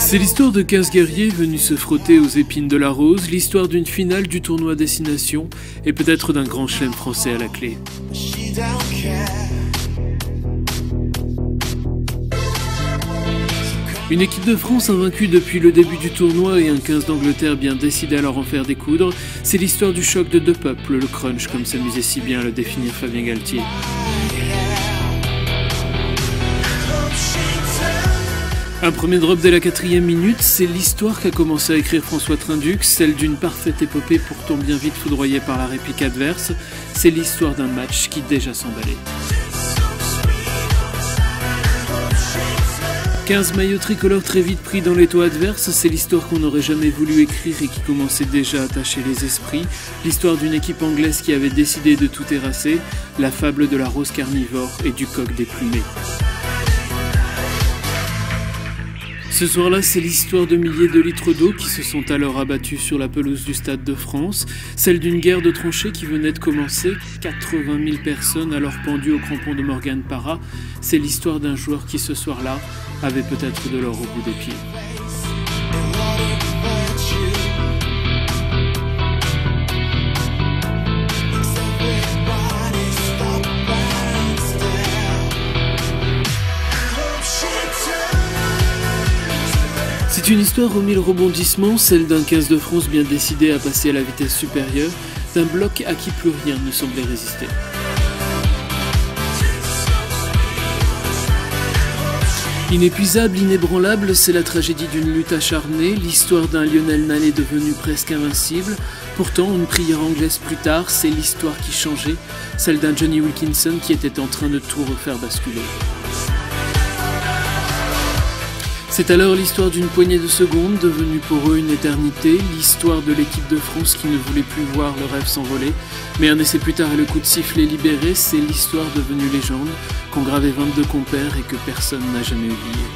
C'est l'histoire de 15 guerriers venus se frotter aux épines de la rose, l'histoire d'une finale du tournoi Destination et peut-être d'un grand chelem français à la clé. Une équipe de France invaincue depuis le début du tournoi et un 15 d'Angleterre bien décidé à leur en faire découdre, c'est l'histoire du choc de deux peuples, le crunch comme s'amusait si bien à le définir Fabien Galtier. Un premier drop dès la 4e minute, c'est l'histoire qu'a commencé à écrire François Trinduc, celle d'une parfaite épopée pourtant bien vite foudroyée par la réplique adverse. C'est l'histoire d'un match qui déjà s'emballait. 15 maillots tricolores très vite pris dans les toits adverses, c'est l'histoire qu'on n'aurait jamais voulu écrire et qui commençait déjà à tâcher les esprits. L'histoire d'une équipe anglaise qui avait décidé de tout terrasser, la fable de la rose carnivore et du coq déplumé. Ce soir-là, c'est l'histoire de milliers de litres d'eau qui se sont alors abattus sur la pelouse du Stade de France, celle d'une guerre de tranchées qui venait de commencer, 80 000 personnes alors pendues au crampon de Morgan Parra, c'est l'histoire d'un joueur qui ce soir-là avait peut-être de l'or au bout des pieds. C'est une histoire aux 1000 rebondissements, celle d'un 15 de France bien décidé à passer à la vitesse supérieure, d'un bloc à qui plus rien ne semblait résister. Inépuisable, inébranlable, c'est la tragédie d'une lutte acharnée, l'histoire d'un Lionel Nallet devenu presque invincible. Pourtant, une prière anglaise plus tard, c'est l'histoire qui changeait, celle d'un Johnny Wilkinson qui était en train de tout refaire basculer. C'est alors l'histoire d'une poignée de secondes, devenue pour eux une éternité, l'histoire de l'équipe de France qui ne voulait plus voir le rêve s'envoler. Mais un essai plus tard et le coup de sifflet libéré, c'est l'histoire devenue légende, qu'ont gravé 22 compères et que personne n'a jamais oublié.